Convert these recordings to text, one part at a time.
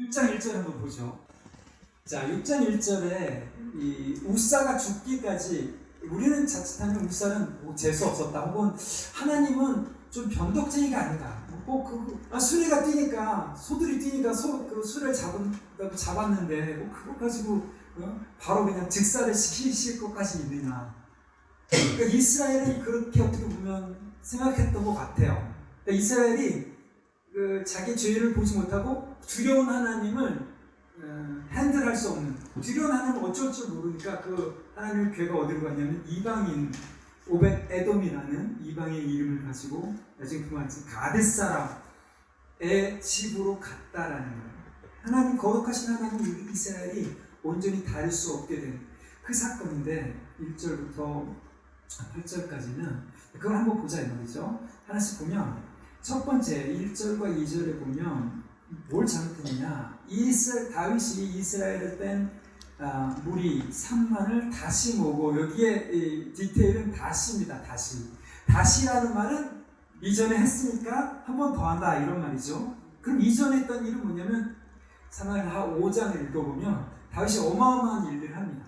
6장 1절 한번 보죠. 자, 6장 1절에 이 우사가 죽기까지, 우리는 자칫하면 우사는 뭐 재수 없었다, 혹은 하나님은 좀 변덕쟁이가 아닌가, 수레가 뛰니까, 소들이 뛰니까 그 수레를 잡았는데 뭐 그거 가지고 바로 그냥 즉사를 시키실 것까지 있느냐. 그러니까 이스라엘은 그렇게 어떻게 보면 생각했던 것 같아요. 그러니까 이스라엘이 자기 죄를 보지 못하고 두려운 하나님을 핸들할 수 없는, 두려운 하나님을 어쩔 줄 모르니까 그 하나님의 괴가 어디로 갔냐면 이방인 오벳 에돔이라는 이방의 이름을 가지고 나중에 그 말씀 가데스 사람의 집으로 갔다라는 거예요. 하나님, 거룩하신 하나님 이스라엘이 온전히 다를 수 없게 된 그 사건인데, 1절부터 8절까지는 그걸 한번 보자 이 말이죠. 하나씩 보면 첫 번째 1절과 2절에 보면 뭘 잘못했느냐, 다윗이 이스라엘을 뺀 무리 3만을 다시 모으고, 여기에 디테일은 다시입니다. 다시라는 말은 이전에 했으니까 한 번 더 한다 이런 말이죠. 그럼 이전에 했던 일은 뭐냐면, 사무엘하 5장을 읽어보면 다윗이 어마어마한 일들을 합니다.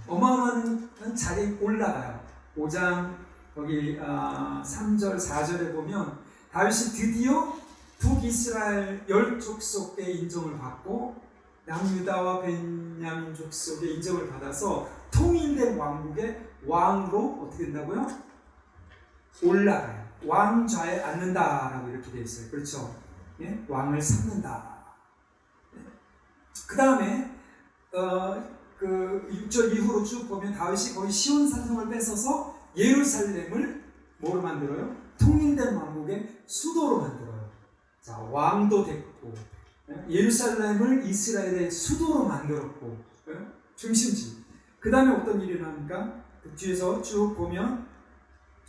어마어마한 자리에 올라가요. 5장 거기 3절 4절에 보면 다윗이 드디어 북이스라엘 10족속의 인정을 받고 남유다와 베냐민 족속의 인정을 받아서 통일된 왕국의 왕으로 어떻게 된다고요? 올라가요. 왕좌에 앉는다라고 이렇게 되어 있어요. 그렇죠? 예? 왕을 삼는다. 그 다음에 그 6절 이후로 쭉 보면 다윗이 거의 시온 산성을 뺏어서 예루살렘을 뭐로 만들어요? 통일된 왕국의 수도로 만들어요. 자, 왕도 됐고, 예루살렘을 이스라엘의 수도로 만들었고, 중심지. 그 다음에 어떤 일이 일어납니까? 그 뒤에서 쭉 보면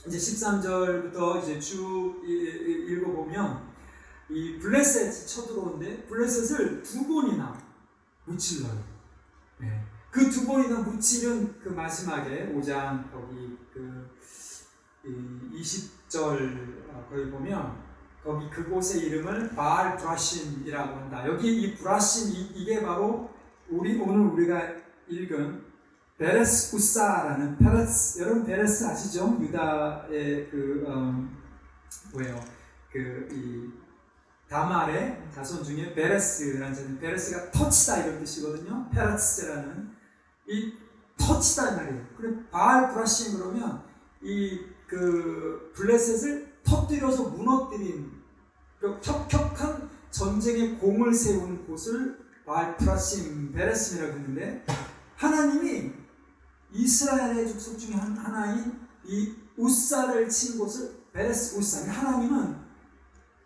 이제 13절부터 이제 쭉 읽어보면 이 블레셋이 쳐들어오는데 블레셋을 2번이나 무찔러요. 네. 그 2번이나 무찌른 그 마지막에 5장 거기 그 20절 거기 보면 거기 그곳의 이름을 바알 브라심이라고 한다. 여기 이 브라심 이게 바로 오늘 우리가 읽은 베레스 우사라는 베레스, 여러분 베레스 아시죠? 유다의 뭐예요? 이 다말의 자손 중에 베레스라는 자는, 베레스가 터치다 이런 뜻이거든요. 페라츠라는 이 터치다 말이에요. 그래 바알 브라심 그러면 그 블레셋을 터뜨려서 무너뜨린 그 혁혁한 전쟁의 공을 세운 곳을 바알 브라심 베레스이라고 했는데, 하나님이 이스라엘의 족속 중에 하나인 이 우사를 친 곳을 베레스 우사, 하나님은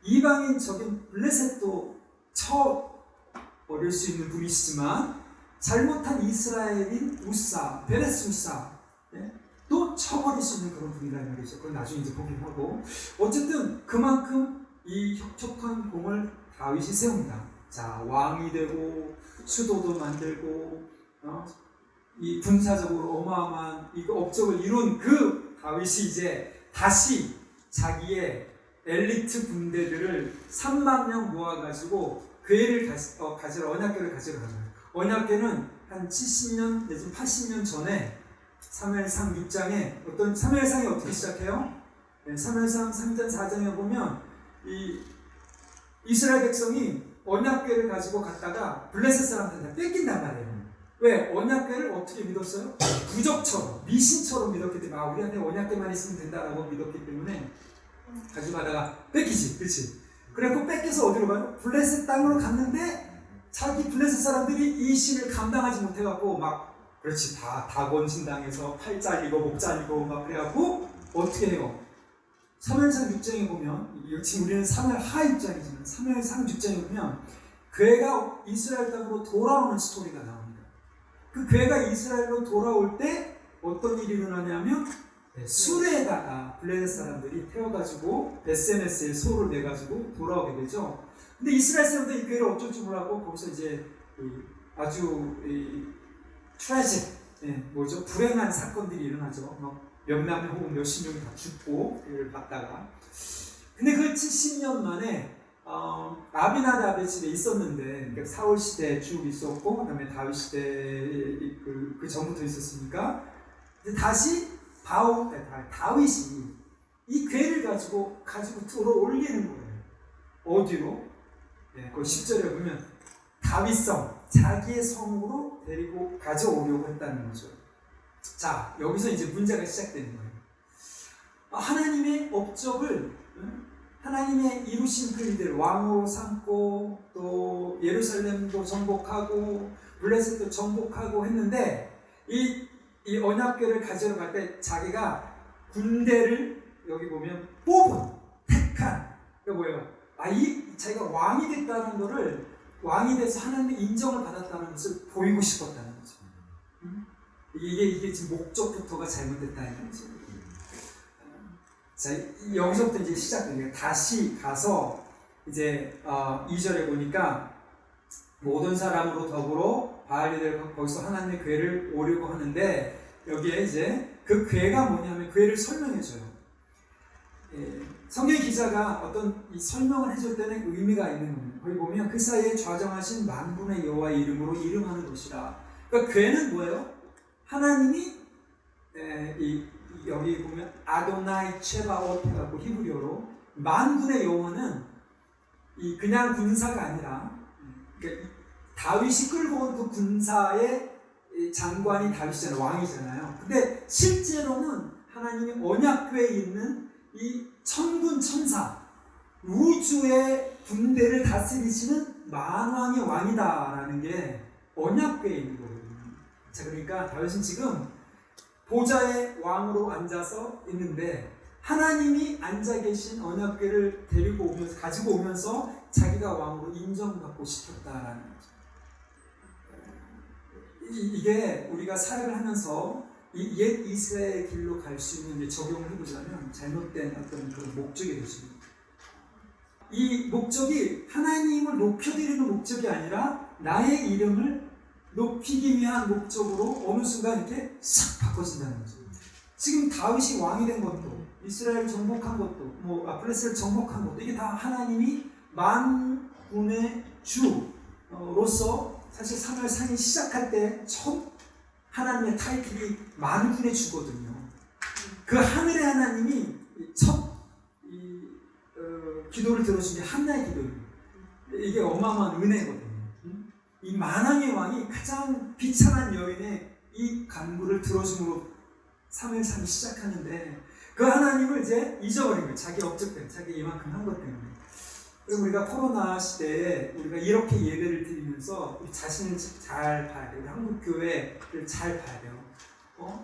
이방인적인 블레셋도 쳐버릴 수 있는 분이시지만 잘못한 이스라엘인 우사, 베레스 우사 또 쳐버릴 수 있는 그런 분이라는 말이죠. 그건 나중에 이제 보긴 하고, 어쨌든 그만큼 이 혁혁한 공을 다윗이 세웁니다. 자, 왕이 되고 수도도 만들고 이 군사적으로 어마어마한 이 업적을 이룬 그 다윗이 이제 다시 자기의 엘리트 군대들을 3만 명 모아가지고 괴를 가지러, 언약궤를 가지러 가요. 언약궤는 한 70년 내지 80년 전에 사무엘상 6장에 사무엘상이 어떻게 시작해요? 네, 사무엘상 3장 4장에 보면 이 이스라엘 백성이 언약궤를 가지고 갔다가 블레셋 사람들한테 뺏긴단 말이에요. 왜? 언약궤를 어떻게 믿었어요? 부적처럼, 미신처럼 믿었기 때문에, 우리한테 언약궤만 있으면 된다라고 믿었기 때문에 가져가다가 뺏기지, 그렇지? 그래갖고 뺏겨서 어디로 가요? 블레셋 땅으로 갔는데 자기 블레셋 사람들이 이 신을 감당하지 못해갖고 그렇지, 다 권신당해서 팔 잘리고 목 잘리고 그래갖고 어떻게 해요? 사무엘상 6장에 보면, 지금 우리는 사무엘하 6장이지만 사무엘상 6장에 보면 괴가 이스라엘 땅으로 돌아오는 스토리가 나옵니다. 그 괴가 이스라엘로 돌아올 때 어떤 일이 일어나냐면 수레에다가 블레셋 사람들이 태워가지고 베세메스에 소를 내가지고 돌아오게 되죠. 근데 이스라엘 사람들이 이 괴를 어쩔 줄 몰라고 거기서 이제 아주 트래직, 불행한 사건들이 일어나죠. 몇만 명 혹은 몇십 명이 다 죽고 그를 봤다가, 근데 그 70년 만에 아비나답의 집에 있었는데, 그러니까 사울 시대에 쭉 있었고, 그다음에 다윗 시대 그 전부터 있었으니까, 이제 다시 다윗이 이 궤를 가지고 들어 올리는 거예요. 어디로? 네, 그 10절에 보면 다윗성, 자기의 성으로 데리고 가져오려고 했다는 거죠. 자, 여기서 이제 문제가 시작되는 거예요. 하나님의 업적을, 하나님의 이루신 그 일들, 왕으로 삼고 또 예루살렘도 정복하고 블레셋도 정복하고 했는데 이 언약궤를 가져러 갈 때 자기가 군대를 여기 보면 택한, 그러니까 뭐예요? 자기가 왕이 됐다는 거를, 왕이 돼서 하나님의 인정을 받았다는 것을 보이고 싶었다는 거죠. 이게 지금 목적부터가 잘못됐다는 거죠. 자, 여기서부터 이제 시작됩니다. 다시 가서 이제 2절에 보니까 모든 사람으로 더불어 바알리를 거기서 하나님의 궤를 오려고 하는데, 여기에 이제 그 궤가 뭐냐면 궤를 설명해줘요. 성경 기자가 어떤 이 설명을 해줄 때는 의미가 있는 겁니다. 거기 보면 그 사이에 좌정하신 만군의 여호와의 이름으로 이름하는 것이라. 그러니까 궤는 뭐예요? 하나님이 여기 보면 아도나이 체바오트라고 히브리어로, 만군의 여호와는 이 그냥 군사가 아니라, 그러니까 다윗이 끌고 온 그 군사의 장관이 다윗이잖아요. 왕이잖아요. 근데 실제로는 하나님이 언약궤에 있는 이 천군 천사, 우주의 군대를 다스리시는 만왕의 왕이다라는 게 언약궤에 있는 거거든요. 자, 그러니까 다윗은 지금 보좌의 왕으로 앉아서 있는데, 하나님이 앉아 계신 언약궤를 가지고 오면서 자기가 왕으로 인정받고 싶었다라는 거죠. 이게 우리가 사역을 하면서 옛 이스라엘의 길로 갈 수 있는 적용을 해보자면 잘못된 어떤 그런 목적이 되십니다. 이 목적이 하나님을 높여드리는 목적이 아니라 나의 이름을 높이기 위한 목적으로 어느 순간 이렇게 싹 바꿔진다는 거죠. 지금 다윗이 왕이 된 것도, 이스라엘을 정복한 것도, 블레셋을 정복한 것도, 이게 다 하나님이 만군의 주로서, 사실 사무엘 상이 시작할 때 첫 하나님의 타이틀이 만군의 주거든요. 그 하늘의 하나님이 첫 기도를 들어준 게 한나의 기도입니다. 이게 어마어마한 은혜거든요. 이 만왕의 왕이 가장 비참한 여인의 이 간구를 들어줌으로 사무엘 상이 시작하는데, 그 하나님을 이제 잊어버린 거예요. 자기 업적 때문에, 자기 이만큼 한 것 때문에. 그리고 우리가 코로나 시대에 우리가 이렇게 예배를 드리면서 우리 자신을 잘 봐야 돼요. 우리 한국 교회를 잘 봐야 돼요.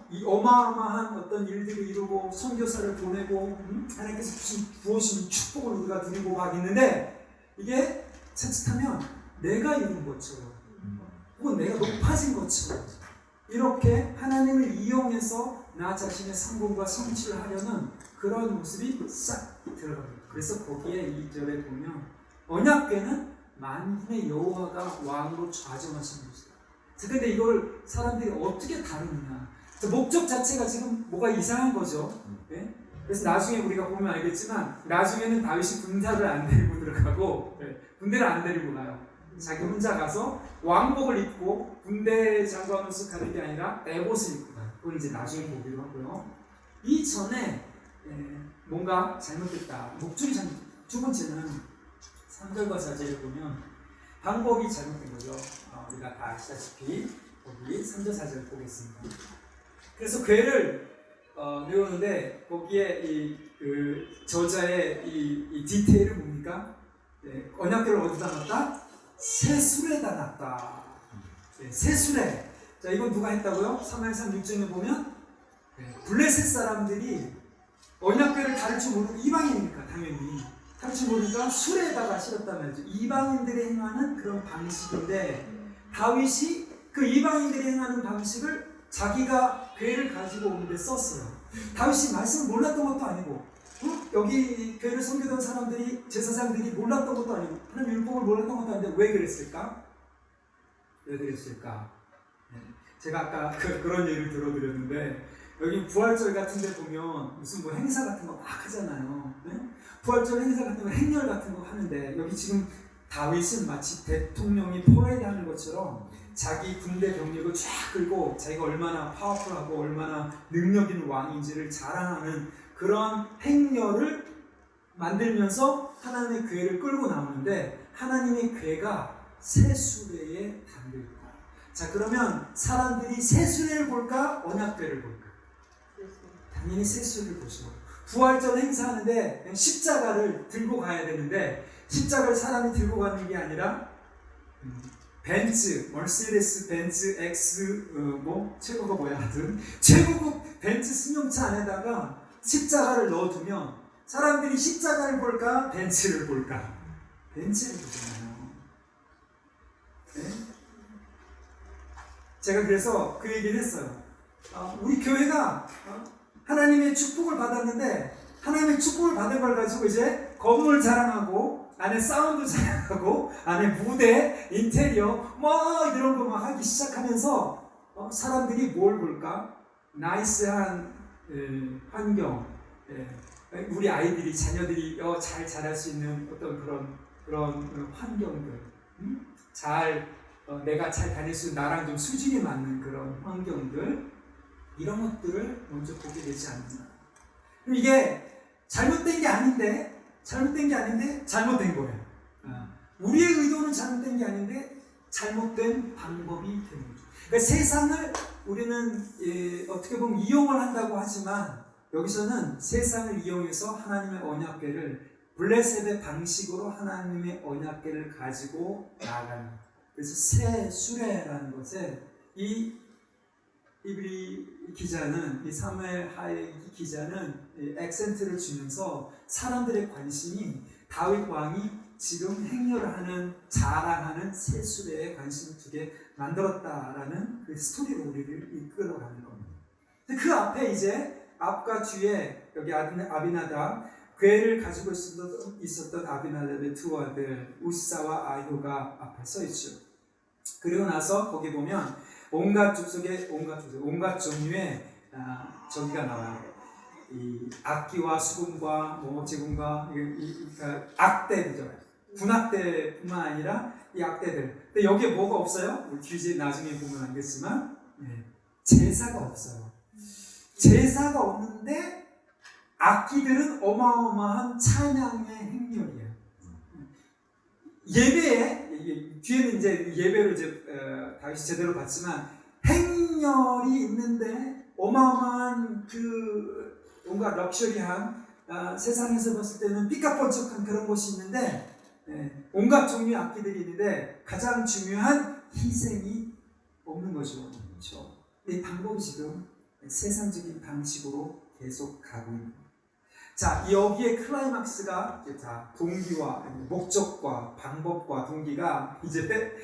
이 어마어마한 어떤 일들을 이루고 선교사를 보내고 하나님께서 부어주신 축복을 우리가 누리고 막 있는데, 이게 자칫하면 내가 이룬 것처럼 혹은 내가 높아진 것처럼 이렇게 하나님을 이용해서 나 자신의 성공과 성취를 하려는 그런 모습이 싹 들어갑니다. 그래서 거기에 2절에 보면 언약궤는 만군의 여호와가 왕으로 좌정하신 것이다. 근데 이걸 사람들이 어떻게 다루느냐, 목적 자체가 지금 뭐가 이상한 거죠. 네? 그래서 나중에 우리가 보면 알겠지만, 나중에는 다윗이 군사를 안 데리고 들어가고, 군대를 안 데리고 가요. 자기 혼자 가서 왕복을 입고 군대 장관으로 가는 게 아니라 에봇을 입고 가요. 그건 이제 나중에 보기로 하고요. 이전에 뭔가 잘못됐다, 목적이 잘못됐다. 두 번째는 3절과 4절을 보면 방법이 잘못된 거죠. 우리가 다 아시다시피 거기 3절 4절 보겠습니다. 그래서 궤를 내오는데 거기에 그 저자의 이 디테일은 뭡니까? 언약궤를 어디다 놨다? 새술에다 놨다. 새술에. 자, 이건 누가 했다고요? 사무엘상 6장에 보면 블레셋 사람들이 언약궤를 다룰 줄 모르고, 이방인이니까 당연히 다룰 줄 모르니까 술에다가 실었단 말이죠. 이방인들이 행하는 그런 방식인데, 다윗이 그 이방인들이 행하는 방식을 자기가 궤를 가지고 오는데 썼어요. 다윗이 말씀을 몰랐던 것도 아니고, 여기 궤를 섬기던 사람들이, 제사장들이 몰랐던 것도 아니고, 하나님 율법을 몰랐던 것도 아닌데 왜 그랬을까? 왜 그랬을까? 제가 아까 그런 예를 들어드렸는데, 여기 부활절 같은 데 보면 무슨 뭐 행사 같은 거 막 하잖아요. 네? 부활절 행사 같은 거 행렬 같은 거 하는데 여기 지금 다윗은 마치 대통령이 퍼레이드 하는 것처럼 자기 군대 병력을 쫙 끌고 자기가 얼마나 파워풀하고 얼마나 능력 있는 왕인지를 자랑하는 그런 행렬을 만들면서 하나님의 교회를 끌고 나오는데 하나님의 교회가 새 수레에 담겨 있다. 자, 그러면 사람들이 새 수레를 볼까? 언약궤를 볼까? 당연히 새 수레를 보죠. 부활절 행사하는데 그냥 십자가를 들고 가야 되는데 십자가를 사람이 들고 가는 게 아니라 벤츠, 머세데스 벤츠 X 뭐 최고가 뭐야 하여튼 최고급 벤츠 승용차 안에다가 십자가를 넣어두면 사람들이 십자가를 볼까? 벤츠를 볼까? 벤츠를 보잖아요. 네? 제가 그래서 그 얘기를 했어요. 우리 교회가 하나님의 축복을 받았는데 하나님의 축복을 받은 걸 가지고 이제 건물 자랑하고 안에 사운드 자랑하고 안에 무대, 인테리어 뭐 이런 거 막 하기 시작하면서 사람들이 뭘 볼까? 나이스한 환경, 우리 아이들이 자녀들이 잘 자랄 수 있는 어떤 그런 환경들, 내가 잘 다닐 수 있는 나랑 좀 수준이 맞는 그런 환경들 이런 것들을 먼저 보게 되지 않나. 그럼 이게 잘못된 게 아닌데 잘못된 거예요. 우리의 의도는 잘못된 게 아닌데 잘못된 방법이 되는 거죠. 그러니까 세상을 우리는 어떻게 보면 이용을 한다고 하지만 여기서는 세상을 이용해서 하나님의 언약궤를 블레셋의 방식으로 하나님의 언약궤를 가지고 나아가는. 그래서 새 수레라는 것에 이 이브리 기자는, 이 사무엘 하의 기자는 액센트를 주면서 사람들의 관심이 다윗 왕이 지금 행렬을 하는, 자랑하는 새 수레에 관심을 두게 만들었다라는 그 스토리로 우리를 이끌어가는 겁니다. 그 앞에 이제 앞과 뒤에 여기 아비나답, 궤를 가지고 있었던 아비나답의 두 아들 우사와 아효가 앞에 서 있죠. 그리고 나서 거기 보면 온갖 종류의 저기가 나와요. 이 악기와 수금과 제금과 악대죠. 군악대뿐만 아니라 이 악대들. 근데 여기에 뭐가 없어요? 뒤에 나중에 보면 알겠지만 제사가 없어요. 제사가 없는데 악기들은 어마어마한 찬양의 행렬이에요. 예배에 뒤에는 이제 예배를 이제 다윗이 제대로 받지만 행렬이 있는데 어마어마한 뭔가 럭셔리한 세상에서 봤을 때는 삐까뻔쩍한 그런 곳이 있는데 온갖 종류의 악기들이 있는데 가장 중요한 희생이 없는 거죠. 그렇죠? 이 방법이 지금 세상적인 방식으로 계속 가고 있는 거예요. 자, 여기에 클라이막스가 동기와 목적과 방법과 동기가 이제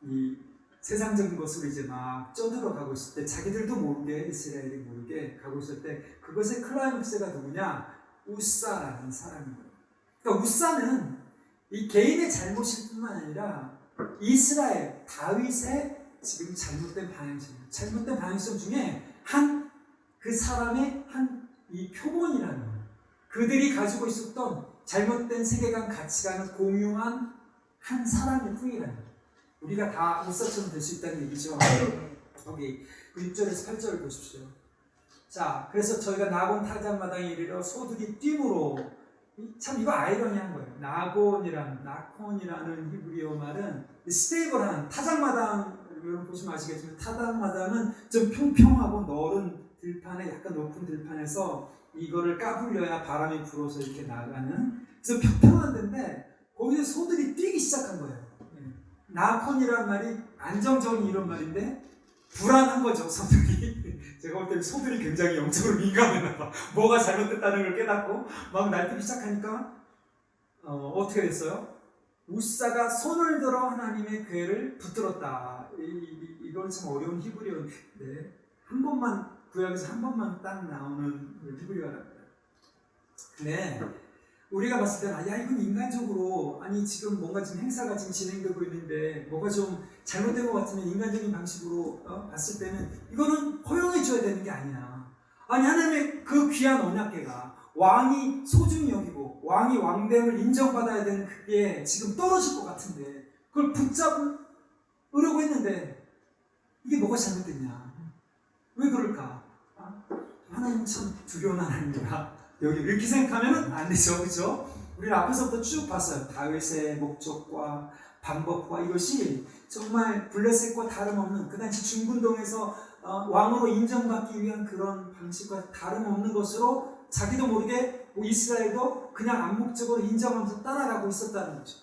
이 세상적인 것으로 이제 막 쪄들어가고 있을 때 자기들도 모르게 이스라엘이 모르게 가고 있을 때 그것의 클라이막스가 누구냐? 우사라는 사람이에요. 그러니까 우사는 이 개인의 잘못일 뿐만 아니라 이스라엘 다윗의 지금 잘못된 방향성 중에 그 사람의 이 표본이라는 거예요. 그들이 가지고 있었던 잘못된 세계관, 가치관을 공유한 한 사람일 뿐이라는 거예요. 우리가 다 우사처럼 될 수 있다는 얘기죠. 거기 6절에서 8절을 보십시오. 자, 그래서 저희가 나곤 타작마당에 이르러 소들이 뛰므로, 참 이거 아이러니한 거예요. 나콘이라는 히브리어 말은 스테이블한 타작마당, 여러분 보시면 아시겠지만 타작마당은 좀 평평하고 넓은 들판에, 약간 높은 들판에서 이거를 까불려야 바람이 불어서 이렇게 나가는, 그래서 평평한 데인데 거기서 소들이 뛰기 시작한 거예요. 나콘이란 말이 안정적인 이런 말인데 불안한 거죠, 소들이. 제가 볼 때는 소들이 굉장히 영적으로 민감했나 봐. 뭐가 잘못됐다는 걸 깨닫고 막 날뛰기 시작하니까 어떻게 됐어요? 우사가 손을 들어 하나님의 궤를 붙들었다. 이건 참 어려운 히브리어인데 한 번만, 구약에서 한 번만 딱 나오는 히브리어랍니다. 근데 우리가 봤을 때는 야 이건 인간적으로 아니 지금 뭔가 지금 행사가 지금 진행되고 있는데 뭐가 좀 잘못된 것 같으면 인간적인 방식으로 봤을 때는 이거는 허용해 줘야 되는 게 아니야. 아니 하나님의 그 귀한 언약궤가 왕이 소중히 여기고 왕이 왕됨을 인정받아야 되는 그게 지금 떨어질 것 같은데 그걸 붙잡으려고 했는데 이게 뭐가 잘못됐냐? 왜 그럴까? 하나님 참 두려운 하나님이다. 여기 이렇게 생각하면 안 되죠, 그렇죠? 우리는 앞에서부터 쭉 봤어요. 다윗의 목적과 방법과 이것이 정말 블레셋과 다름없는 그 당시 중군동에서 왕으로 인정받기 위한 그런 방식과 다름없는 것으로 자기도 모르게 이스라엘도 그냥 암묵적으로 인정하면서 따라가고 있었다는 거죠.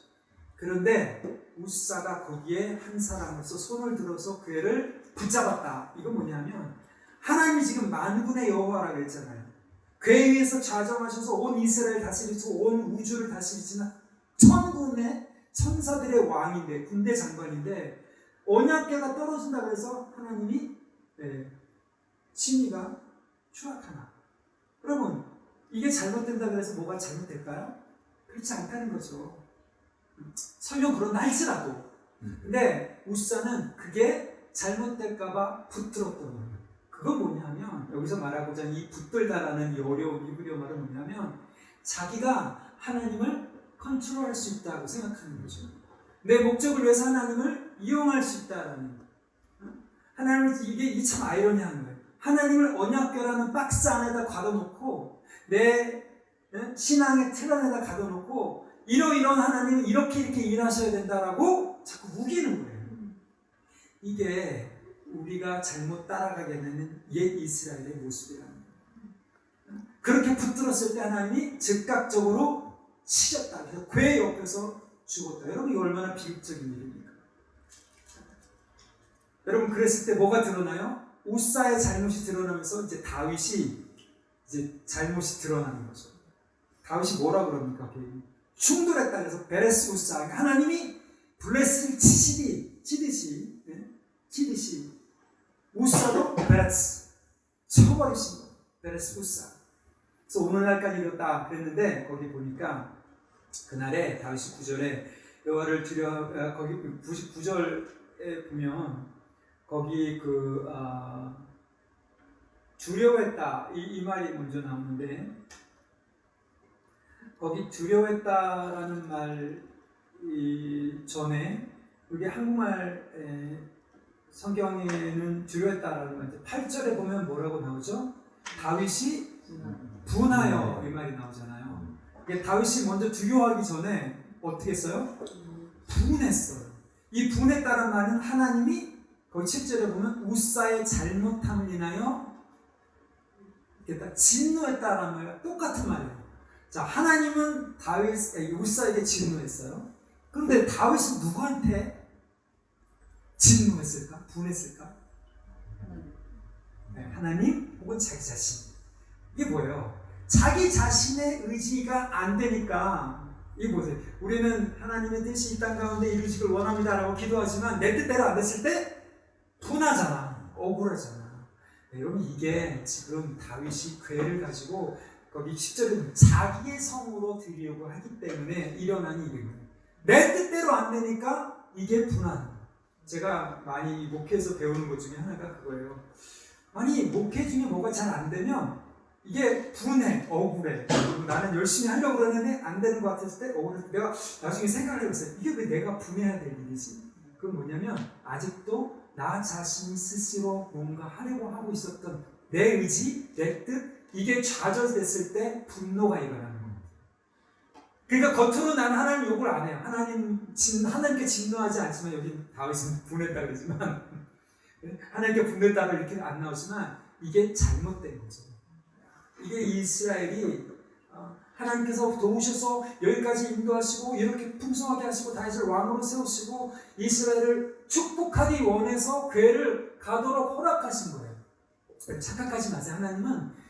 그런데 우사가 거기에 한 사람으로서 손을 들어서 그 애를 붙잡았다. 이건 뭐냐면 하나님이 지금 만군의 여호와라고 했잖아요. 그에 의해서 좌정하셔서 온 이스라엘 다스리시고 온 우주를 다스리시는 천군의 천사들의 왕인데 군대 장관인데 언약궤가 떨어진다 그래서 하나님이 진위가 추락하나. 여러분 이게 잘못된다 그래서 뭐가 잘못될까요? 그렇지 않다는 거죠. 설령 그런다 할지라도. 근데 우사는 그게 잘못될까봐 붙들었던 거예요. 그건 뭐냐면 여기서 말하고자 하는 이 붙들다라는 이 어려운 이브리어 말은 뭐냐면 자기가 하나님을 컨트롤할 수 있다고 생각하는 거죠. 내 목적을 위해서 하나님을 이용할 수 있다라는 하나님을 이게 참 아이러니한 거예요. 하나님을 언약궤라는 박스 안에다 가둬놓고 내 신앙의 틀 안에다 가둬놓고 이러이러한 하나님은 이렇게 일하셔야 된다라고 자꾸 우기는 거예요. 이게 우리가 잘못 따라가게 되는 옛 이스라엘의 모습이라는 거예요. 그렇게 붙들었을 때 하나님이 즉각적으로 치셨다. 그래서 궤 옆에서 죽었다. 여러분 이거 얼마나 비극적인 일입니까? 여러분 그랬을 때 뭐가 드러나요? 우사의 잘못이 드러나면서 이제 다윗이 이제 잘못이 드러나는 거죠. 다윗이 뭐라 그럽니까? 충돌했다. 그래서 베레스 우사 하나님이 블레스를 치듯이 우사도 베레스 쳐버리신 거예요. 베레스 우사. 그래서 오늘날까지 이뤘다 그랬는데 거기 보니까 그날에 다윗이 9절에 여호와를 거기 99절에 보면 거기 두려워했다 이 말이 먼저 나오는데 거기 두려워했다라는 말 전에 우리 한국말 성경에는 두려워했다라는 말 8절에 보면 뭐라고 나오죠? 다윗이 분하여 이 말이 나오잖아요. 다윗이 먼저 두려워하기 전에 어떻게 했어요? 분했어요. 이 분했다는 말은 하나님이 거기 7절에 보면 우사의 잘못함을 인하여 진노했다라는 말과 똑같은 말이에요. 자, 하나님은 우사에게 진노했어요. 그런데 다윗은 누구한테 진노했을까? 분했을까? 하나님 혹은 자기 자신. 이게 뭐예요? 자기 자신의 의지가 안 되니까 이거 보세요. 우리는 하나님의 뜻이 이 땅 가운데 이루어지길 원합니다라고 기도하지만 내 뜻대로 안 됐을 때 분하잖아. 억울하잖아. 여러분 이게 지금 다윗이 궤를 가지고 거기 10절에 자기의 성으로 드리려고 하기 때문에 일어난 일이에요. 내 뜻대로 안 되니까 이게 분한. 제가 많이 목회에서 배우는 것 중에 하나가 그거예요. 아니 목회 중에 뭐가 잘 안 되면 이게 분해, 억울해. 나는 열심히 하려고 그러는데 안 되는 것 같았을 때 억울해. 내가 나중에 생각을 해봤어요. 이게 왜 내가 분해해야 될 일이지? 그건 뭐냐면 아직도 나 자신이 스스로 뭔가 하려고 하고 있었던 내 의지, 내 뜻 이게 좌절됐을 때 분노가 일어나는 겁니다. 그러니까 겉으로 나는 하나님 욕을 안 해요. 하나님께 진노하지 않지만 여기 다윗은 분했다 그러지만 하나님께 분했다고 이렇게 안 나오지만 이게 잘못된 거죠. 이게 이스라엘이 하나님께서 도우셔서 여기까지 인도하시고 이렇게 풍성하게 하시고 다윗을 왕으로 세우시고 이스라엘을 축복하기 원해서 궤를 가도록 허락하신 거예요. 착각하지 마세요. 하나님은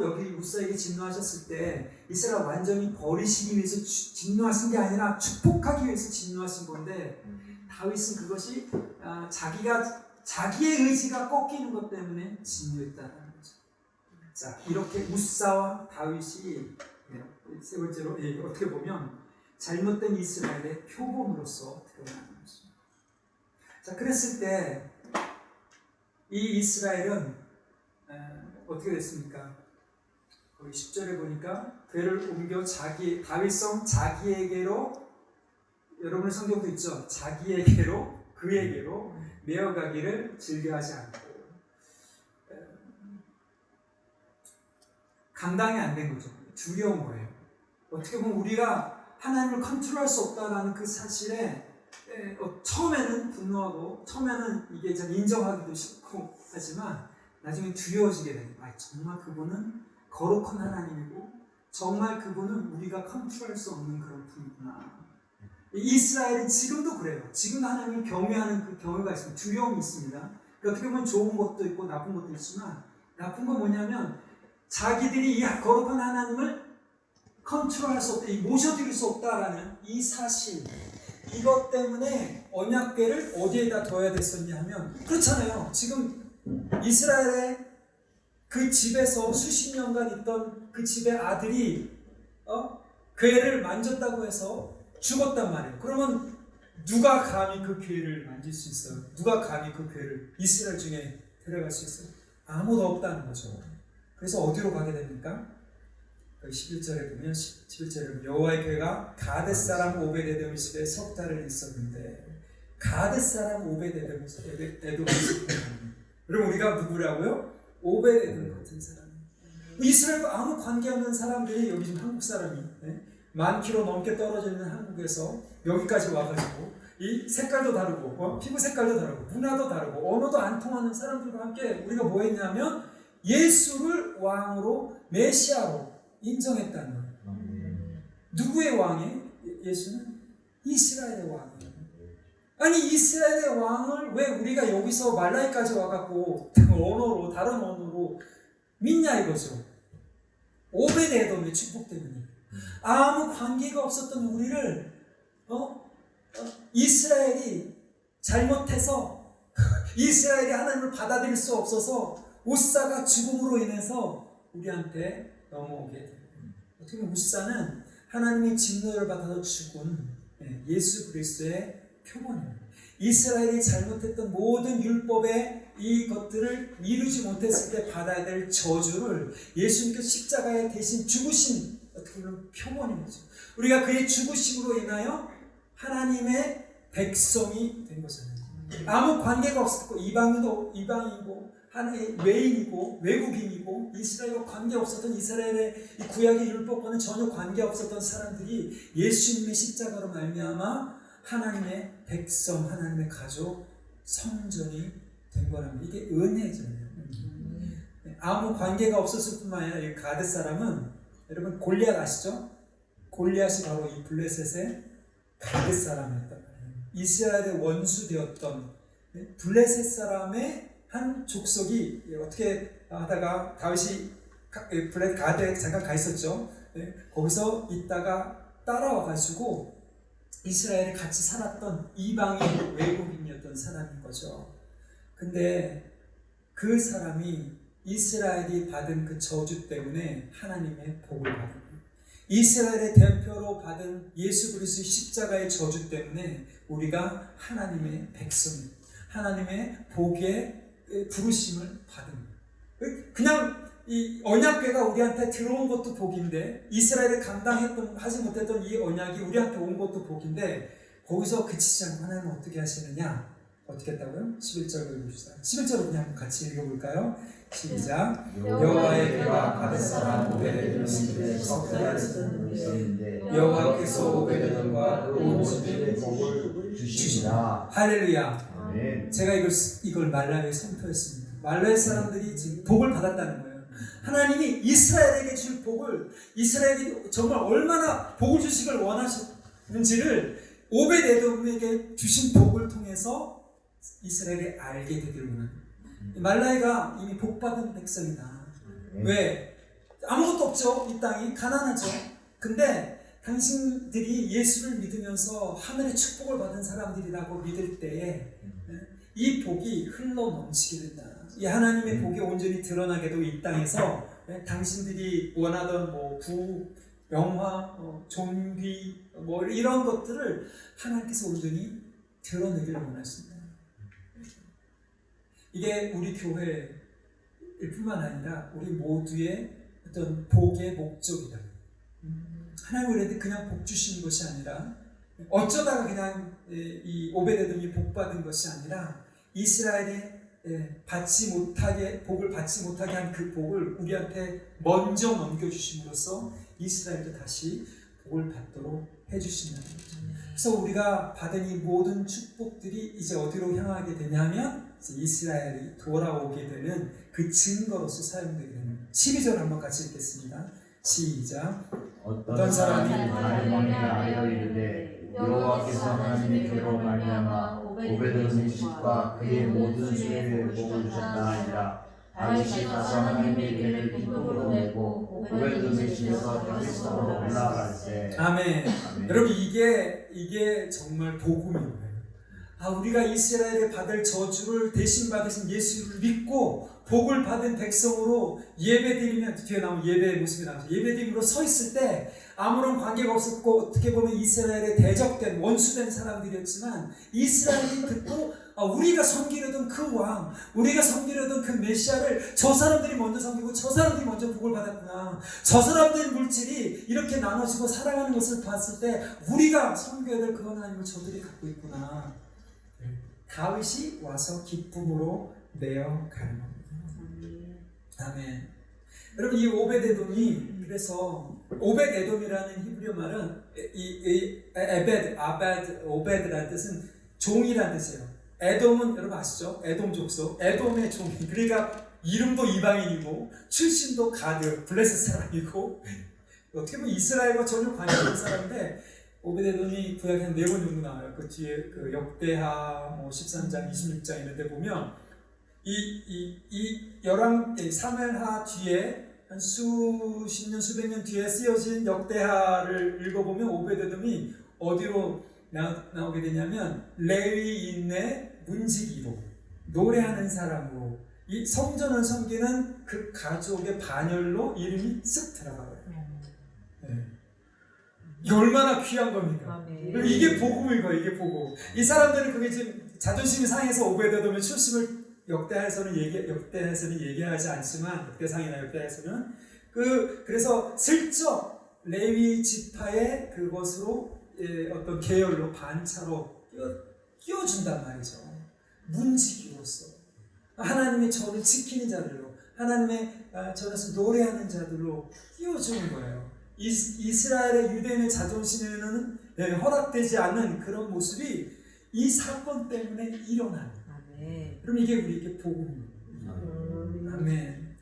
여기 우사에게 진노하셨을 때 이스라엘 완전히 버리시기 위해서 진노하신 게 아니라 축복하기 위해서 진노하신 건데 다윗은 그것이 자기의 의지가 꺾이는 것 때문에 진노했다는 거죠. 자, 이렇게 우사와 다윗이 세 번째로 어떻게 보면 잘못된 이스라엘의 표본으로서 드러나는 것입니다. 자, 그랬을 때 이 이스라엘은 어떻게 됐습니까? 거기 10절에 보니까 괴를 옮겨 다윗성 자기에게로, 여러분의 성경도 있죠? 자기에게로, 그에게로 메어가기를 즐겨하지 않고 감당이 안 된 거죠. 두려운 거예요. 어떻게 보면 우리가 하나님을 컨트롤할 수 없다는 그 사실에 처음에는 분노하고 처음에는 이게 좀 인정하기도 싫고 하지만 나중에 두려워지게 되는 거예요. 정말 그분은 거룩한 하나님이고 정말 그분은 우리가 컨트롤할 수 없는 그런 분이구나. 이스라엘은 지금도 그래요. 지금도 하나님을 경외하는 그 경외가 있습니다. 두려움이 있습니다. 어떻게 보면 좋은 것도 있고 나쁜 것도 있지만 나쁜 건 뭐냐면 자기들이 이 거룩한 하나님을 컨트롤할 수 없다, 모셔드릴 수 없다라는 이 사실, 이것 때문에 언약궤를 어디에다 둬야 됐었냐 하면, 그렇잖아요. 지금 이스라엘의 그 집에서 수십 년간 있던 그 집의 아들이 궤를 만졌다고 해서 죽었단 말이에요. 그러면 누가 감히 그 궤를 만질 수 있어요? 누가 감히 그 궤를 이스라엘 중에 데려갈 수 있어요? 아무도 없다는 거죠. 그래서 어디로 가게 됩니까? 11절에 보면 11절에 여호와의 궤가 가데스 사람 오베데돔 집에 석 달을 있었는데, 가데스 사람 오베데돔 집에 그럼 우리가 누구라고요? 오베데돔 같은 사람. 이스라엘과 아무 관계없는 사람들이, 여기 지금 한국 사람이 10,000km 넘게 떨어져 있는 한국에서 여기까지 와가지고 이 색깔도 다르고 피부 색깔도 다르고 문화도 다르고 언어도 안 통하는 사람들과 함께 우리가 뭐 했냐면 예수를 왕으로, 메시아로 인정했다는 거예요. 누구의 왕이에요? 예수는 이스라엘의 왕이에요. 아니 이스라엘의 왕을 왜 우리가 여기서 말라이까지 와갖고 언어로, 다른 언어로 믿냐 이거죠. 오베데돔의 축복 때문에. 아무 관계가 없었던 우리를 이스라엘이 잘못해서 이스라엘이 하나님을 받아들일 수 없어서 우사가 죽음으로 인해서 우리한테 넘어오게 됩니다. 어떻게 보면 우사는 하나님의 진노를 받아서 죽은 예수 그리스도의 표본입니다. 이스라엘이 잘못했던 모든 율법의 이 것들을 이루지 못했을 때 받아야 될 저주를 예수님께서 십자가에 대신 죽으신, 어떻게 보면 표본인 거죠. 우리가 그의 죽으심으로 인하여 하나님의 백성이 된 거잖아요. 아무 관계가 없었고 이방이고 하나의 외인이고 외국인이고 이스라엘과 관계없었던, 이스라엘의 이 구약의 율법과는 전혀 관계없었던 사람들이 예수님의 십자가로 말미암아 하나님의 백성, 하나님의 가족, 성전이 된 거랍니다. 이게 은혜잖아요. 아무 관계가 없었을 뿐만 아니라 이 가드 사람은, 여러분 골리앗 아시죠? 골리앗이 바로 이 블레셋의 가드 사람이었단 말이에요. 이스라엘의 원수 되었던 블레셋 사람의 한 족속이 어떻게 하다가 다윗이 블레셋 가드에 잠깐 가 있었죠. 거기서 있다가 따라와가지고 이스라엘에 같이 살았던 이방인 외국인이었던 사람인 거죠. 근데 그 사람이 이스라엘이 받은 그 저주 때문에 하나님의 복을 받은 거예요. 이스라엘의 대표로 받은 예수 그리스도의 십자가의 저주 때문에 우리가 하나님의 백성이, 하나님의 복의 부르심을 받은 거예요. 그냥 이 언약궤가 우리한테 들어온 것도 복인데, 이스라엘이 하지 못했던 이 언약이 우리한테 온 것도 복인데, 거기서 그치지 않고 하나님은 어떻게 하시느냐? 어떻게 했다고요? 11절 읽읍시다. 11절을 그냥 같이 읽어볼까요? 시작. 여호와의 궤가 가데스 사람 오베데돔 집에 석 달을 있었는데 여호와께서 오베데돔과 그 온 집에 복을 주시니라. 할렐루야. 아멘. 제가 이걸 말라위에 선포했습니다. 말라위 사람들이 지금 복을 받았다는 거예요. 하나님이 이스라엘에게 줄 복을, 이스라엘이 정말 얼마나 복을 주시길 원하셨는지를 오베데돔에게 주신 복을 통해서 이스라엘이 알게 되기를 원합니다. 말라이가 이미 복받은 백성이다. 왜? 아무것도 없죠. 이 땅이 가난하죠. 근데 당신들이 예수를 믿으면서 하늘의 축복을 받은 사람들이라고 믿을 때에 이 복이 흘러 넘치게 된다. 이 하나님의 복이 온전히 드러나게도 이 땅에서 당신들이 원하던 영화, 종귀 뭐 이런 것들을 하나님께서 온전히 드러내기를 원하십니다. 이게 우리 교회일 뿐만 아니라 우리 모두의 어떤 복의 목적이다. 하나님 우리한테 그냥 복 주시는 것이 아니라 어쩌다가 그냥 이 오베데돔이 복 받은 것이 아니라 이스라엘이 복을 받지 못하게 한 그 복을 우리한테 먼저 넘겨주심으로써 이스라엘도 다시 복을 받도록 해주신다는 거죠. 그래서 우리가 받은 이 모든 축복들이 이제 어디로 향하게 되냐면 이제 이스라엘이 돌아오게 되는 그 증거로서 사용되게 되는 12절 한번 같이 읽겠습니다. 시작. 어떤 사람이 바리몬에 아뢰어 이르되 여호와께서 하나님께로 말미암아 오베데돔의 집과 그의 모든 수레에 복을 주셨다 하니라. 다윗이 가서 하나님의 예배를 기쁨으로 내고 오베데돔의 집에서 다윗성으로 올라갈 때. 아멘. 여러분 이게 정말 복음인 거예요. 우리가 이스라엘에 받을 저주를 대신 받으신 예수를 믿고 복을 받은 백성으로 예배드리면, 뒤에 나오면 예배의 모습이 나오죠. 예배드림으로 서 있을 때 아무런 관계가 없었고 어떻게 보면 이스라엘에 대적된 원수된 사람들이었지만 이스라엘이 듣고 우리가 섬기려던 그 왕, 우리가 섬기려던 그 메시아를 저 사람들이 먼저 섬기고 저 사람들이 먼저 복을 받았구나. 저 사람들의 물질이 이렇게 나눠지고 살아가는 것을 봤을 때 우리가 섬겨야 될 그 하나님을 저들이 갖고 있구나. 다윗이 와서 기쁨으로 내어 가는 겁니다. 아멘. 여러분 이 오베데돔이, 그래서 오벳에돔이라는 히브리어 말은 오베드라는 뜻은 종이라는 뜻이에요. 에돔은 여러분 아시죠? 에돔 족속, 에돔의 종이. 그러니까 이름도 이방인이고 출신도 가드, 블레셋 사람이고 어떻게 보면 이스라엘과 전혀 관계 없는 사람인데 오베데돔이 구약에 한 4번 정도 나와요. 그 뒤에 그 역대하 13장, 26장 이런 데 보면 사무엘하 뒤에 한 수십 년, 수백 년 뒤에 쓰여진 역대하를 읽어보면 오베데돔이 어디로 나오게 되냐면 레위인의 문지기로, 노래하는 사람으로, 이 성전을 섬기는 그 가족의 반열로 이름이 쓱 들어가요. 네. 이게 얼마나 귀한 겁니까? 이게 복음인 거예요. 이게 복음. 이 사람들은 그게 지금 자존심이 상해서 오베데돔의 출신을 역대하에서는 얘기하지 않지만, 역대상이나 역대하에서는 그래서 슬쩍 레위 지파의 그것으로 어떤 계열로 반차로 끼워준단 말이죠. 문지기로서 하나님의 전을 지키는 자들로, 하나님의 전에서 노래하는 자들로 끼워주는 거예요. 이스라엘의 유대인의 자존심에는 허락되지 않는 그런 모습이 이 사건 때문에 일어나요. 그럼 이게 우리에게 복음이에요. 아멘.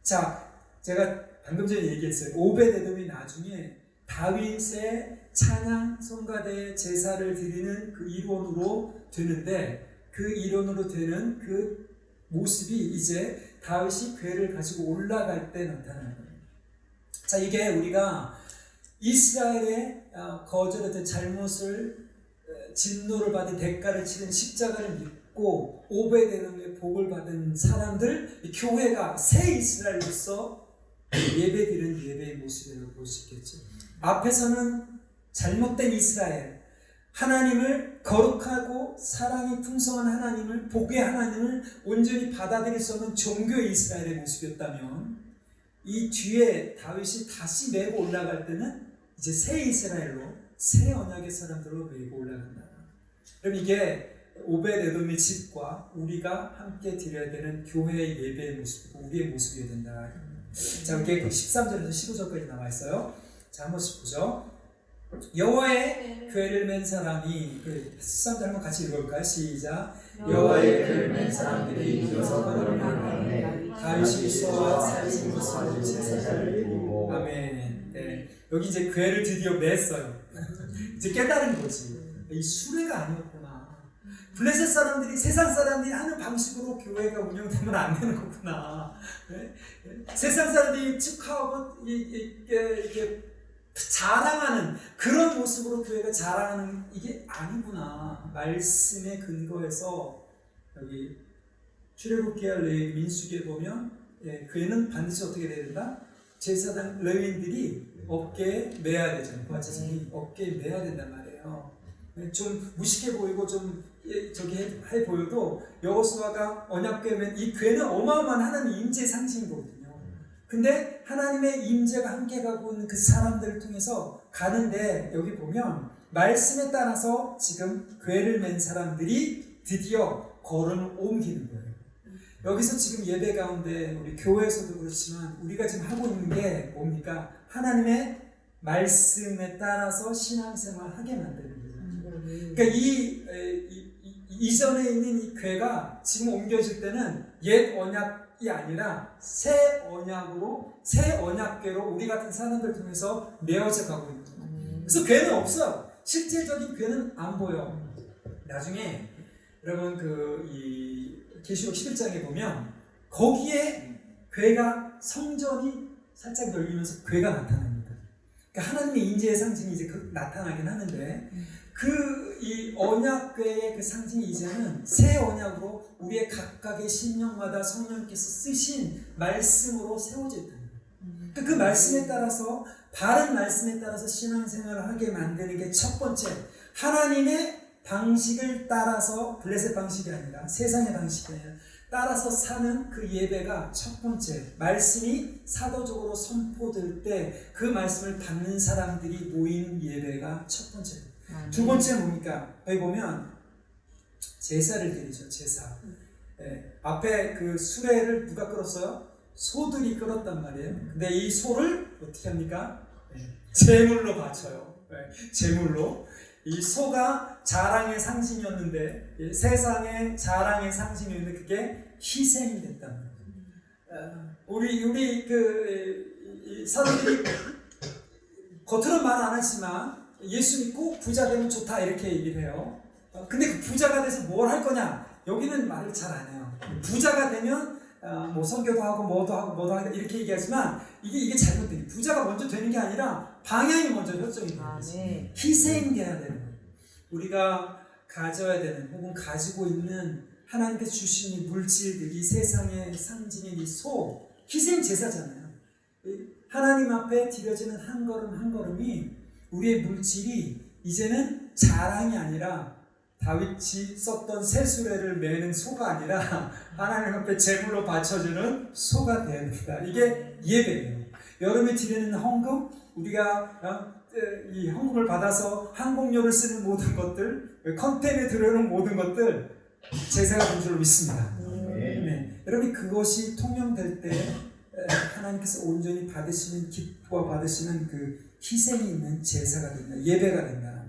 자, 제가 방금 전에 얘기했어요. 오베데돔이 나중에 다윗의 찬양 성가대 제사를 드리는 그 일원으로 되는데, 그 일원으로 되는 그 모습이 이제 다윗이 궤를 가지고 올라갈 때 나타나는 거예요. 자, 이게 우리가 이스라엘의 거절했던 잘못을, 진노를 받은 대가를 치른 십자가를 믿고 오베데돔의 복을 받은 사람들, 교회가 새 이스라엘로서 예배드리는 예배의 모습이라고 볼 수 있겠죠. 앞에서는 잘못된 이스라엘, 하나님을 거룩하고 사랑이 풍성한 하나님을, 복의 하나님을 온전히 받아들일 수 없는 종교의 이스라엘의 모습이었다면, 이 뒤에 다윗이 다시 메고 올라갈 때는 이제 새 이스라엘로, 새 언약의 사람들로 메고 올라간다. 그럼 이게 오벳에돔의 집과 우리가 함께 드려야 되는 교회의 예배의 모습이고 우리의 모습이어야 된다. 자, 이게 13절에서 15절까지 나와 있어요. 자, 한 번씩 보죠. 여호와의 궤를 맨 사람이, 13절 한번 같이 읽어볼까요? 시작. 여호와의 궤를 맨 사람들이 일어서 걸음을 하네. 다윗이 수와 살진 것을 제사를 드리고. 아멘. 네. 여기 이제 궤를 드디어 맸어요. 이제 깨달은 거지. 이 수레가 아니었구나. 블레셋 사람들이, 세상 사람들이 하는 방식으로 교회가 운영되면 안 되는 거구나. 네? 세상 사람들이 축하하고 이렇게 자랑하는 그런 모습으로 교회가 자랑하는 이게 아니구나. 말씀의 근거에서 여기 출애굽기와 민수기에 보면 교회는 반드시 어떻게 돼야 된다? 제사장 레위인들이 어깨에 매야 되잖아요. 부하자들이 어깨에 매야 된단 말이에요. 좀 무식해 보이고 좀 저기 해 보여도 여호수아가 언약궤면 이 궤는 어마어마한 하나님의 임재 상징이거든요. 근데 하나님의 임재가 함께 가고 있는 그 사람들을 통해서 가는데 여기 보면 말씀에 따라서 지금 궤를 맨 사람들이 드디어 걸음을 옮기는 거예요. 여기서 지금 예배 가운데 우리 교회에서도 그렇지만 우리가 지금 하고 있는 게 뭡니까? 하나님의 말씀에 따라서 신앙생활을 하게 만드는 거예요. 그러니까 이전에 있는 이 궤가 지금 옮겨질 때는 옛 언약이 아니라 새 언약으로, 새 언약궤로 우리 같은 사람들 통해서 메어져 가고 있는 거예요. 그래서 궤는 없어요. 실질적인 궤는 안 보여. 나중에 여러분 이 계시록 11장에 보면 거기에 궤가 성전이 살짝 열리면서 궤가 나타납니다. 그러니까 하나님의 인재의 상징이 이제 나타나긴 하는데 이 언약궤의 그 상징이 이제는 새 언약으로 우리의 각각의 신령마다 성령께서 쓰신 말씀으로 세워져 있다는 거예요. 그러니까 그 말씀에 따라서 바른 말씀에 따라서 신앙생활을 하게 만드는 게 첫 번째, 하나님의 방식을 따라서 블레셋 방식이 아니라 세상의 방식이 아니라 따라서 사는 그 예배가 첫 번째, 말씀이 사도적으로 선포될 때 그 말씀을 받는 사람들이 모이는 예배가 첫 번째. 두 번째 뭡니까? 여기 보면 제사를 드리죠. 제사. 앞에 그 수레를 누가 끌었어요? 소들이 끌었단 말이에요. 근데 이 소를 어떻게 합니까? 제물로 바쳐요. 제물로. 이 소가 자랑의 상징이었는데 세상의 자랑의 상징이었는데 그게 희생이 됐단 말이에요. 우리 그 사람들이 겉으로는 말 안 하지만 예수 믿고 부자 되면 좋다 이렇게 얘기를 해요. 근데 그 부자가 돼서 뭘 할 거냐? 여기는 말을 잘 안 해요. 부자가 되면 뭐 선교도 하고 뭐도 하고 이렇게 얘기하지만 이게 잘못돼요. 부자가 먼저 되는 게 아니라 방향이 먼저 결정이 돼요. 네. 희생돼야 되는 거예요. 우리가 가져야 되는 혹은 가지고 있는 하나님께서 주신 이 물질들, 이 세상의 상징인 이 소, 희생 제사잖아요. 하나님 앞에 드려지는 한 걸음 한 걸음이 우리의 물질이 이제는 자랑이 아니라 다윗이 썼던 새 수레를 매는 소가 아니라 하나님 앞에 제물로 바쳐주는 소가 되어야 됩니다. 이게 예배예요. 여름에 드리는 헌금, 우리가 이 헌금을 받아서 항공료를 쓰는 모든 것들, 컨테이너에 들어오는 모든 것들 제사가 된 줄로 믿습니다. 네. 여러분 그것이 통용될 때 하나님께서 온전히 받으시는 기뻐 받으시는 그 희생이 있는 제사가 된다. 예배가 된다.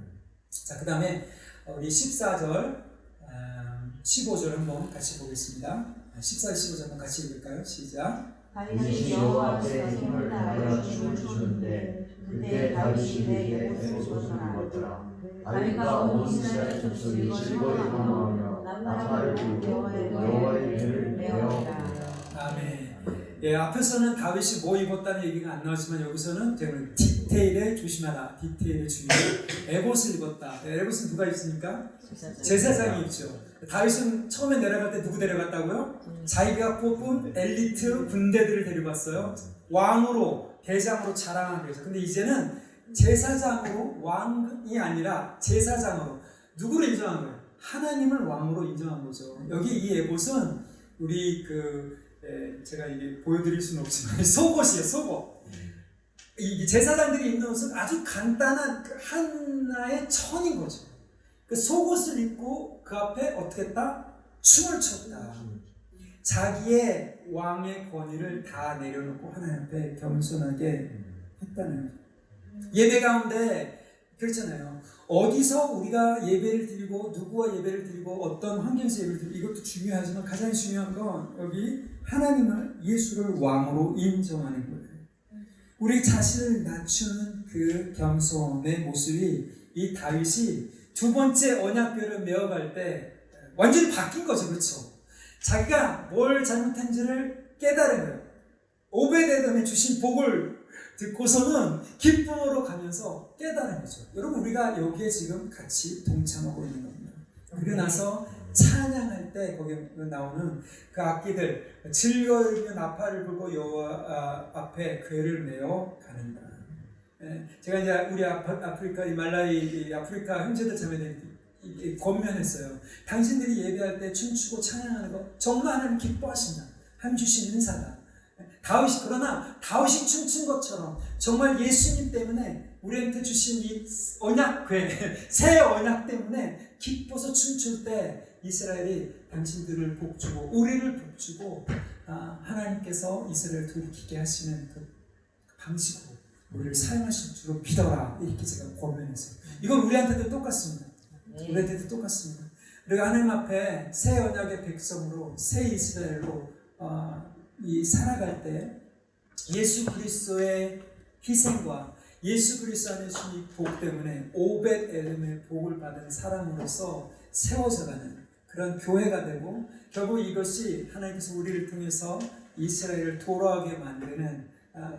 자, 그 다음에 우리 14절, 15절 한번 같이 보겠습니다. 14절, 15절 한번 같이 읽을까요? 시작. 다윗이 여호와 앞에 힘을 다하여 춤을 추는데 그때 다윗이 내게 에봇을 입었더라. 다윗과 온 이스라엘 족속이 즐거이 환호하며 나팔을 불고 여호와의 궤를 메어오니라. 아멘. 예, 앞에서는 다윗이 뭐 입었다는 얘기가 안 나왔지만 여기서는 디테일에 조심하라. 디테일에 주의해. 에봇을 입었다. 에봇은 누가 입습니까? 제사장이 입죠. 다윗은 처음에 내려갈 때 누구 데려갔다고요? 자기가 뽑은 엘리트 군대들을 데려갔어요. 왕으로, 대장으로 자랑하기 위해서. 근데 이제는 제사장으로, 왕이 아니라 제사장으로 누구를 인정한 거예요? 하나님을 왕으로 인정한 거죠. 여기 이 에봇은 우리 제가 이게 보여드릴 수는 없지만 속옷이에요. 속옷. 이 제사장들이 입는 옷은 아주 간단한 하나의 천인 거죠. 그 속옷을 입고 그 앞에 어떻게 했다? 춤을 췄다. 자기의 왕의 권위를 다 내려놓고 하나님 앞에 겸손하게 했다는 거죠. 예배 가운데 그렇잖아요. 어디서 우리가 예배를 드리고 누구와 예배를 드리고 어떤 환경에서 예배를 드리고 이것도 중요하지만 가장 중요한 건 여기 하나님을 예수를 왕으로 인정하는 거예요. 우리 자신을 낮추는 그 겸손의 모습이 이 다윗이 두 번째 언약궤를 메어갈 때 완전히 바뀐 거죠. 그렇죠? 자기가 뭘 잘못한지를 깨달은 거예요. 오베데돔에 주신 복을 듣고서는 기쁨으로 가면서 깨달은 거죠. 여러분 우리가 여기에 지금 같이 동참하고 있는 겁니다. 그러고 나서 찬양할 때 거기 나오는 그 악기들 즐거우며 나팔을 불고 여호와 앞에 궤를 메어 가는다. 제가 이제 우리 아프리카 이 말라이 이 아프리카 형제들 자매들 권면했어요. 당신들이 예배할 때 춤추고 찬양하는 거 정말 하나님 기뻐하신다. 하나님 주신 은사다. 그러나 다윗이 춤춘 것처럼 정말 예수님 때문에 우리한테 주신 이 언약궤, 새 언약 때문에 기뻐서 춤출 때 이스라엘이 당신들을 복주고 우리를 복주고 하나님께서 이스라엘을 돌이키게 하시는 그 방식으로 우리를 사용하실 줄로 믿어라. 이렇게 제가 권면했어요. 이건 우리한테도 똑같습니다. 우리한테도 똑같습니다. 우리가 하나님 앞에 새 언약의 백성으로 새 이스라엘로 살아갈 때 예수 그리스도의 희생과 예수 그리스도 안에 주신 이 복 때문에 오벳 에돔의 복을 받은 사람으로서 세워져가는 그런 교회가 되고 결국 이것이 하나님께서 우리를 통해서 이스라엘을 돌아오게 만드는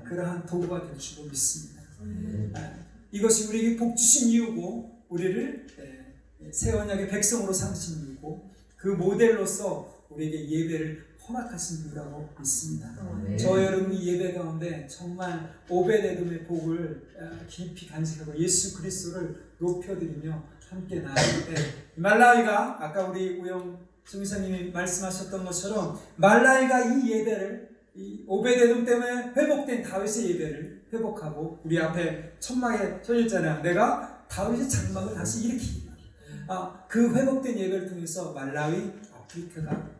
그러한 도구가 될 줄로 믿습니다. 이것이 우리에게 복 주신 이유고 우리를 새 언약의 백성으로 삼으신 이유고 그 모델로서 우리에게 예배를 허락하신 이유라고 믿습니다. 저 여러분이 예배 가운데 정말 오벳에돔의 복을 깊이 간직하고 예수 그리스도를 높여드리며 함께 나아갈 때 말라이가 아까 우리 우영 정사님이 말씀하셨던 것처럼 말라이가 이 예배를 이 오벳에돔 때문에 회복된 다윗의 예배를 회복하고 우리 앞에 천막에 써있잖아요. 내가 다윗의 장막을 다시 일으키기. 그 회복된 예배를 통해서 말라위 아프리카가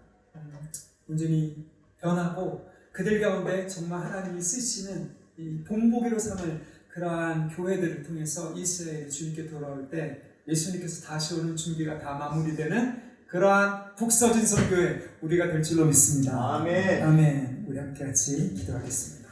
온전히 변하고 그들 가운데 정말 하나님이 쓰시는 이 본보기로 삼을 그러한 교회들을 통해서 이스라엘이 주님께 돌아올 때 예수님께서 다시 오는 준비가 다 마무리되는 그러한 북서진 선교회 우리가 될 줄로 믿습니다. 아멘. 아멘. 우리 함께 같이 기도하겠습니다.